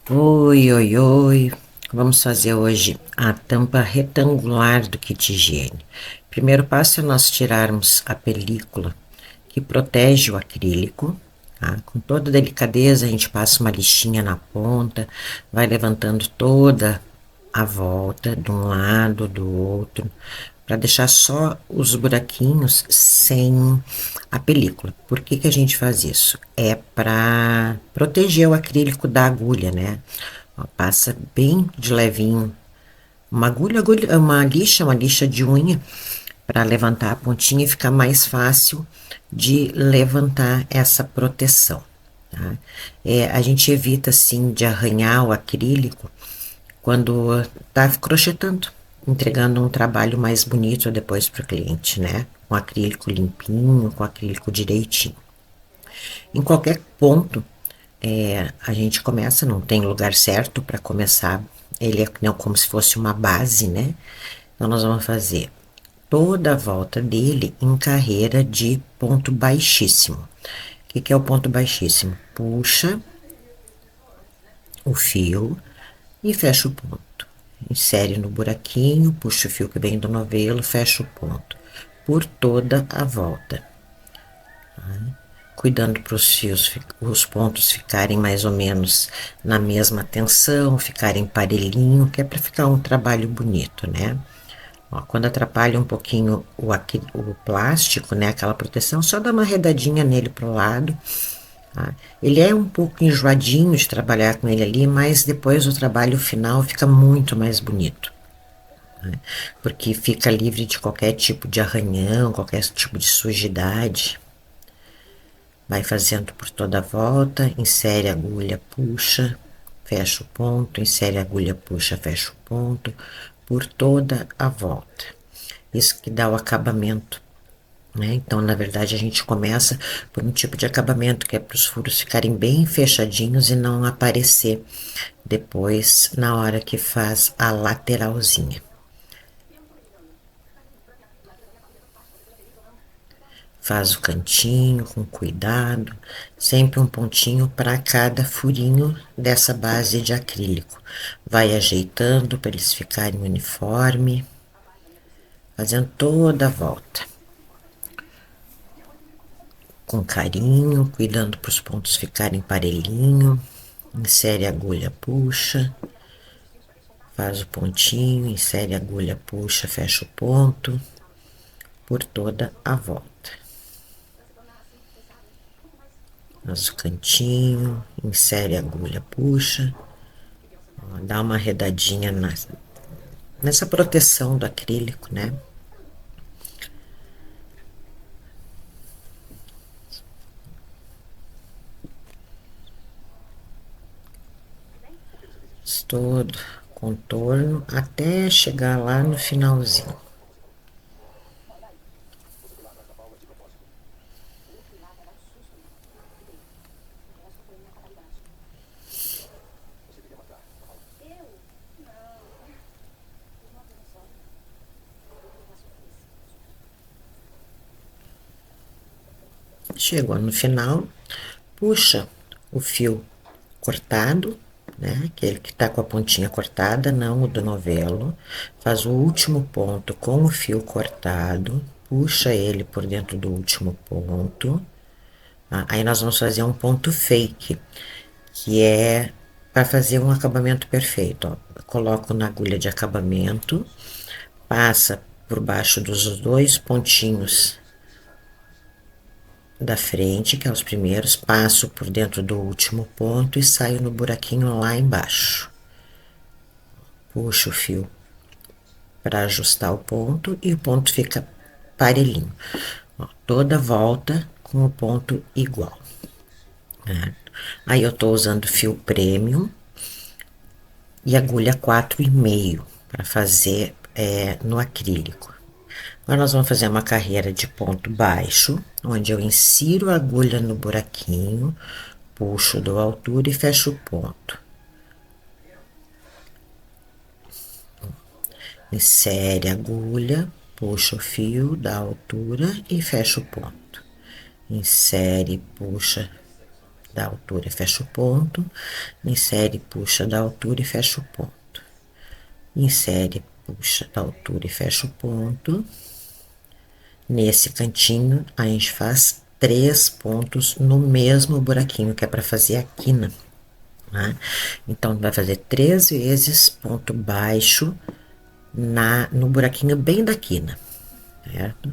Oi, oi, oi. Vamos fazer hoje a tampa retangular do kit higiene. Primeiro passo é nós tirarmos a película que protege o acrílico. Tá? Com toda delicadeza, a gente passa uma lixinha na ponta, vai levantando toda a volta de um lado, do outro, para deixar só os buraquinhos sem a película. Por que que a gente faz isso? É para proteger o acrílico da agulha, né? Ó, passa bem de levinho uma uma lixa de unha, para levantar a pontinha e ficar mais fácil de levantar essa proteção. Tá? A gente evita assim de arranhar o acrílico quando tá crochetando, entregando um trabalho mais bonito depois para o cliente, né? Com acrílico limpinho, com acrílico direitinho. Em qualquer ponto, a gente começa, não tem lugar certo para começar, ele é como se fosse uma base, né? Então, nós vamos fazer toda a volta dele em carreira de ponto baixíssimo. O que que é o ponto baixíssimo? Puxa o fio e fecha o ponto. Insere no buraquinho, puxa o fio que vem do novelo, fecha o ponto. Por toda a volta. Cuidando para os fios, os pontos ficarem mais ou menos na mesma tensão, ficarem parelhinho, que é para ficar um trabalho bonito, né? Ó, quando atrapalha um pouquinho o plástico, né, aquela proteção, só dá uma redadinha nele pro lado. Tá? Ele é um pouco enjoadinho de trabalhar com ele ali, mas depois o trabalho final fica muito mais bonito. Né? Porque fica livre de qualquer tipo de arranhão, qualquer tipo de sujidade. Vai fazendo por toda a volta, insere a agulha, puxa, fecha o ponto, insere a agulha, puxa, fecha o ponto, por toda a volta. Isso que dá o acabamento, né? Então, na verdade, a gente começa por um tipo de acabamento que é para os furos ficarem bem fechadinhos e não aparecer depois na hora que faz a lateralzinha. Faz o cantinho com cuidado, sempre um pontinho para cada furinho dessa base de acrílico. Vai ajeitando para eles ficarem uniforme, fazendo toda a volta. Com carinho, cuidando para os pontos ficarem parelhinho. Insere a agulha, puxa, faz o pontinho, insere a agulha, puxa, fecha o ponto, por toda a volta. Faz o cantinho, insere a agulha, puxa, ó, dá uma arredadinha nessa proteção do acrílico, né? Todo contorno até chegar lá no finalzinho. Chegou no final, puxa o fio cortado, né? Aquele que tá com a pontinha cortada, não o do novelo. Faz o último ponto com o fio cortado, puxa ele por dentro do último ponto. Tá? Aí nós vamos fazer um ponto fake, que é para fazer um acabamento perfeito. Ó. Coloco na agulha de acabamento, passa por baixo dos dois pontinhos da frente, que é os primeiros, passo por dentro do último ponto e saio no buraquinho lá embaixo. Puxo o fio para ajustar o ponto e o ponto fica parelhinho. Ó, toda volta com o ponto igual. Né? Aí eu tô usando fio premium e agulha 4,5 para fazer no acrílico. Agora nós vamos fazer uma carreira de ponto baixo, onde eu insiro a agulha no buraquinho, puxo, dou altura e fecho o ponto. Insere a agulha, puxa o fio, dá altura e fecha o ponto. Insere, puxa, da altura e fecha o ponto, insere, puxa da altura e fecha o ponto, insere, puxa da altura e fecha o ponto. Nesse cantinho, a gente faz 3 pontos no mesmo buraquinho, que é para fazer a quina, né? Então, vai fazer 3 vezes ponto baixo no buraquinho bem da quina, certo?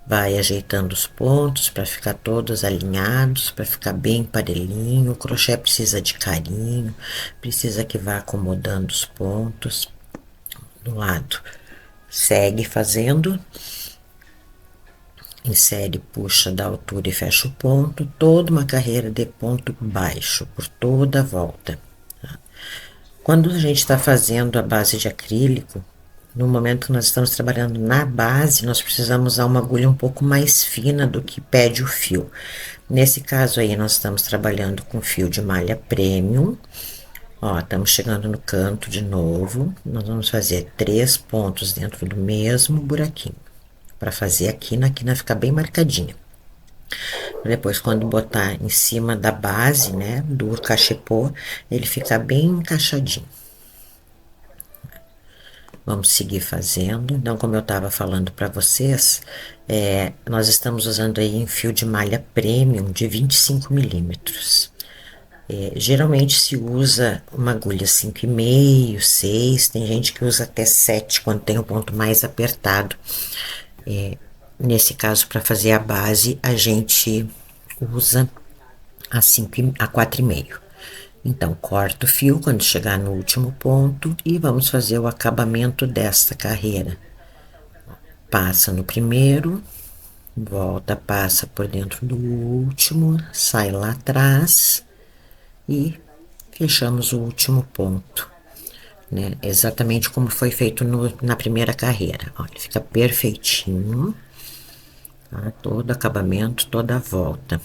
Vai ajeitando os pontos para ficar todos alinhados, para ficar bem parelhinho. O crochê precisa de carinho, precisa que vá acomodando os pontos do lado. Segue fazendo, insere, puxa da altura e fecha o ponto, toda uma carreira de ponto baixo por toda a volta. Tá? Quando a gente está fazendo a base de acrílico, no momento que nós estamos trabalhando na base, nós precisamos usar uma agulha um pouco mais fina do que pede o fio. Nesse caso aí, nós estamos trabalhando com fio de malha premium. Ó, estamos chegando no canto de novo. Nós vamos fazer 3 pontos dentro do mesmo buraquinho, para fazer aqui na quina ficar bem marcadinha. Depois, quando botar em cima da base, né, do cachepô, ele fica bem encaixadinho. Vamos seguir fazendo. Então, como eu estava falando para vocês, nós estamos usando aí um fio de malha premium de 25 milímetros. Geralmente se usa uma agulha 5,5, 6, tem gente que usa até 7 quando tem o ponto mais apertado. Nesse caso, para fazer a base, a gente usa a 4,5. Então, corta o fio quando chegar no último ponto e vamos fazer o acabamento desta carreira. Passa no primeiro, volta, passa por dentro do último, sai lá atrás e fechamos o último ponto, né? Exatamente como foi feito na primeira carreira. Olha, fica perfeitinho, tá? Todo acabamento, toda a volta,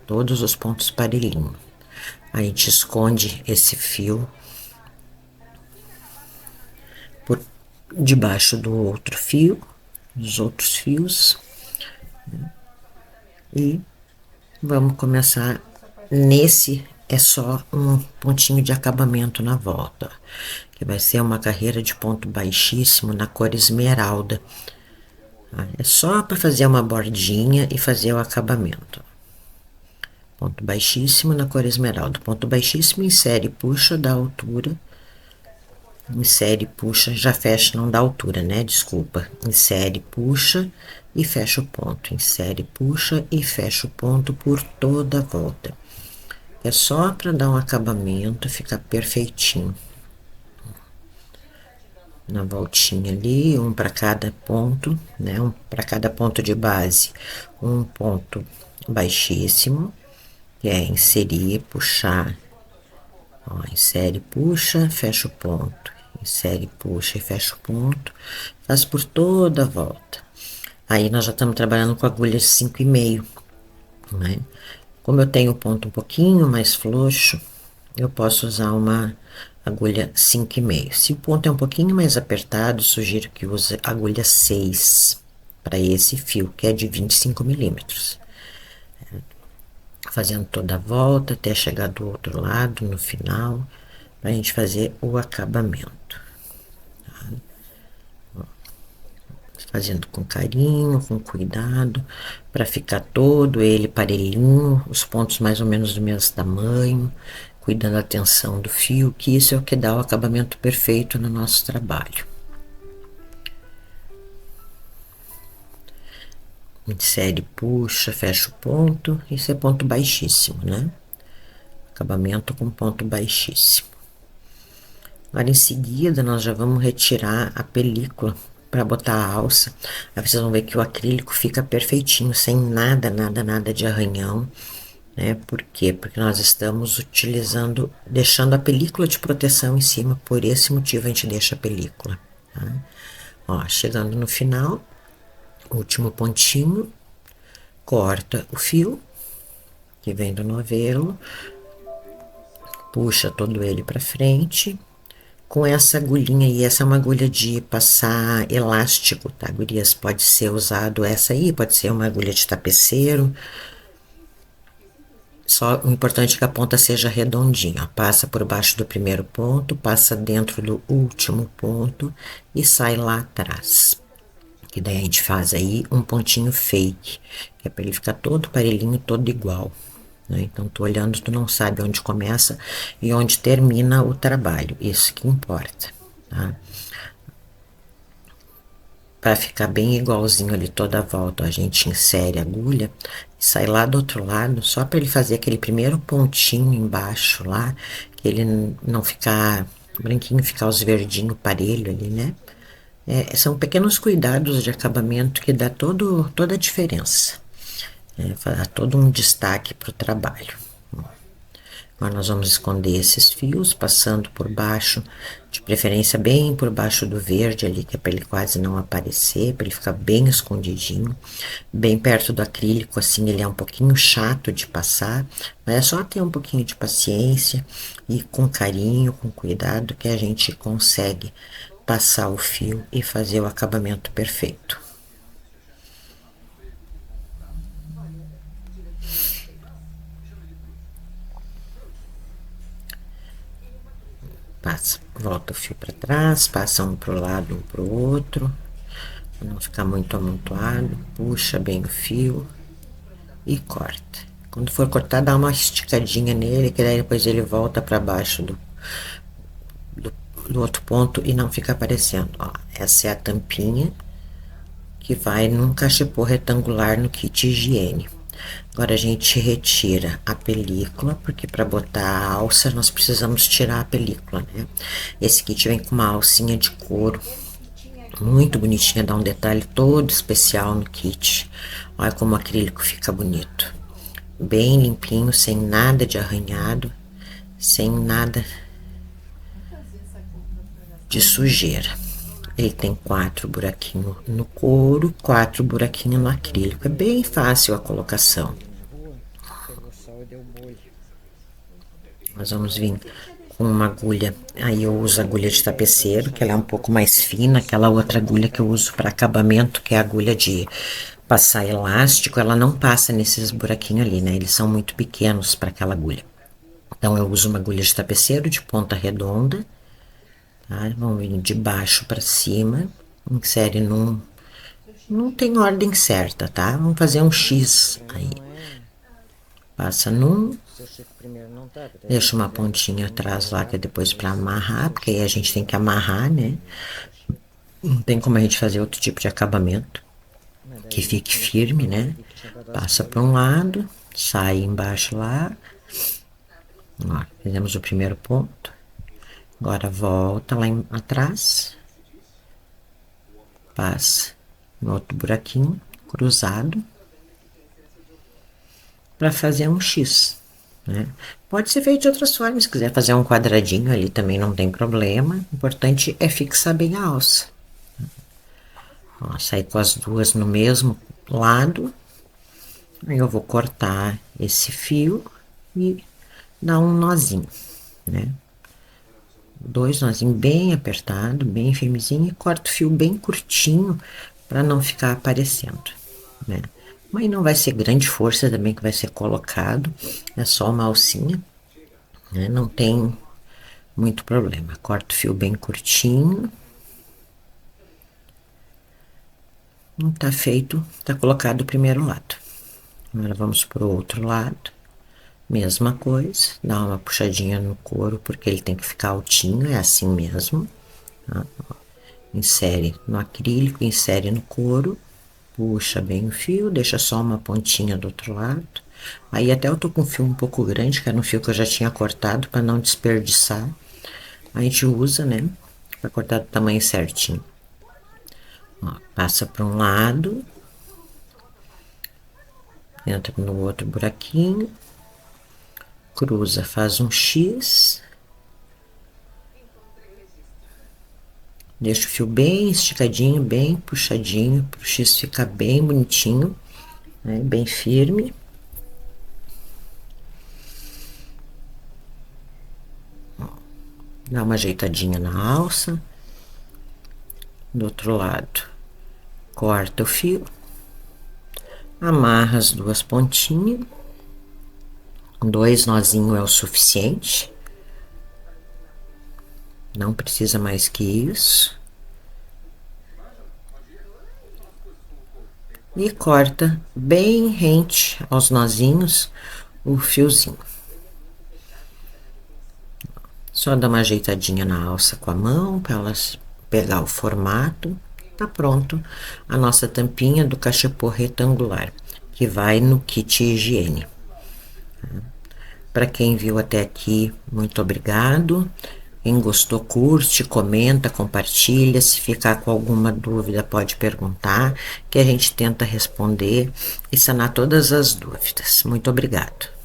todos os pontos parelhinhos. A gente esconde esse fio por debaixo do outro fio, dos outros fios, né? E vamos começar nesse, é só um pontinho de acabamento na volta, que vai ser uma carreira de ponto baixíssimo na cor esmeralda. É só para fazer uma bordinha e fazer o acabamento. Ponto baixíssimo na cor esmeralda, ponto baixíssimo, insere, puxa da altura, insere, puxa, já fecha, não dá altura, né? Desculpa. Insere, puxa e fecha o ponto, insere, puxa e fecha o ponto por toda a volta. É só para dar um acabamento, ficar perfeitinho. Na voltinha ali, um para cada ponto, né? Um para cada ponto de base, um ponto baixíssimo, que é inserir, puxar. Ó, insere, puxa, fecha o ponto. Insere, puxa e fecha o ponto. Faz por toda a volta. Aí nós já estamos trabalhando com agulha 5,5, né? Como eu tenho o ponto um pouquinho mais frouxo, eu posso usar uma agulha 5,5. Se o ponto é um pouquinho mais apertado, sugiro que use agulha 6 para esse fio, que é de 25 milímetros. Fazendo toda a volta até chegar do outro lado no final, para a gente fazer o acabamento. Tá? Fazendo com carinho, com cuidado, para ficar todo ele parelhinho, os pontos mais ou menos do mesmo tamanho, cuidando da tensão do fio, que isso é o que dá o acabamento perfeito no nosso trabalho. Insere, puxa, fecha o ponto, isso é ponto baixíssimo, né? Acabamento com ponto baixíssimo. Agora, em seguida, nós já vamos retirar a película para botar a alça. Aí vocês vão ver que o acrílico fica perfeitinho, sem nada, nada, nada de arranhão, né? Por quê? Porque nós estamos utilizando, deixando a película de proteção em cima, por esse motivo a gente deixa a película, tá? Ó, chegando no final, último pontinho, corta o fio que vem do novelo, puxa todo ele para frente com essa agulhinha aí. Essa é uma agulha de passar elástico, tá, gurias? Pode ser usado essa aí, pode ser uma agulha de tapeceiro, Só o importante é que a ponta seja redondinha, ó. Passa por baixo do primeiro ponto, passa dentro do último ponto e sai lá atrás. Que daí a gente faz aí um pontinho fake, que é para ele ficar todo parelhinho, todo igual, né? Então, tu olhando, tu não sabe onde começa e onde termina o trabalho, isso que importa, tá? Para ficar bem igualzinho ali toda a volta, a gente insere a agulha e sai lá do outro lado, só para ele fazer aquele primeiro pontinho embaixo lá, que ele não ficar branquinho, ficar os verdinhos parelho ali, né? São pequenos cuidados de acabamento que dá toda a diferença, dá todo um destaque para o trabalho. Agora nós vamos esconder esses fios, passando por baixo, de preferência bem por baixo do verde ali, que é para ele quase não aparecer, para ele ficar bem escondidinho, bem perto do acrílico, assim ele é um pouquinho chato de passar, mas é só ter um pouquinho de paciência e com carinho, com cuidado, que a gente consegue passar o fio e fazer o acabamento perfeito. Passa, volta o fio para trás, passa um pro lado, um pro outro, para não ficar muito amontoado, puxa bem o fio e corta. Quando for cortar, dá uma esticadinha nele, que daí depois ele volta para baixo do outro ponto e não fica aparecendo. Ó, essa é a tampinha que vai num cachepô retangular no kit higiene. Agora a gente retira a película, porque para botar a alça nós precisamos tirar a película, né? Esse kit vem com uma alcinha de couro, muito bonitinha, dá um detalhe todo especial no kit. Olha como o acrílico fica bonito. Bem limpinho, sem nada de arranhado, sem nada de sujeira. Ele tem 4 buraquinhos no couro, 4 buraquinhos no acrílico. É bem fácil a colocação. Nós vamos vir com uma agulha. Aí eu uso a agulha de tapeceiro, que ela é um pouco mais fina. Aquela outra agulha que eu uso para acabamento, que é a agulha de passar elástico, ela não passa nesses buraquinhos ali, né? Eles são muito pequenos para aquela agulha. Então eu uso uma agulha de tapeceiro de ponta redonda, tá? Vamos vir de baixo para cima, insere num. Não tem ordem certa, tá? Vamos fazer um X aí. Passa num, deixa uma pontinha atrás lá, que é depois para amarrar, porque aí a gente tem que amarrar, né? Não tem como a gente fazer outro tipo de acabamento que fique firme, né? Passa para um lado, sai embaixo lá. Ó, fizemos o primeiro ponto. Agora volta lá atrás. Passa no outro buraquinho cruzado para fazer um X, né? Pode ser feito de outras formas, se quiser fazer um quadradinho ali também não tem problema. O importante é fixar bem a alça. Ó, sair com as duas no mesmo lado. Aí eu vou cortar esse fio e dar um nozinho, né? 2 nozinhos bem apertado, bem firmezinho, e corto o fio bem curtinho para não ficar aparecendo, né? Mas não vai ser grande força também que vai ser colocado, é só uma alcinha, né? Não tem muito problema. Corto o fio bem curtinho. Não tá feito, tá colocado o primeiro lado. Agora vamos pro outro lado. Mesma coisa, dá uma puxadinha no couro, porque ele tem que ficar altinho, é assim mesmo. Tá? Insere no acrílico, insere no couro, puxa bem o fio, deixa só uma pontinha do outro lado. Aí até eu tô com um fio um pouco grande, que era um fio que eu já tinha cortado, para não desperdiçar. A gente usa, né, para cortar do tamanho certinho. Ó, passa para um lado, entra no outro buraquinho, cruza, faz um X, deixa o fio bem esticadinho, bem puxadinho, para o X ficar bem bonitinho, né, bem firme. Dá uma ajeitadinha na alça. Do outro lado, corta o fio, amarra as duas pontinhas, 2 nozinhos é o suficiente. Não precisa mais que isso. E corta bem rente aos nozinhos o fiozinho. Só dá uma ajeitadinha na alça com a mão para elas pegar o formato. Tá pronto a nossa tampinha do cachepô retangular, que vai no kit higiene. Para quem viu até aqui, muito obrigado. Quem gostou, curte, comenta, compartilha. Se ficar com alguma dúvida, pode perguntar, que a gente tenta responder e sanar todas as dúvidas. Muito obrigado.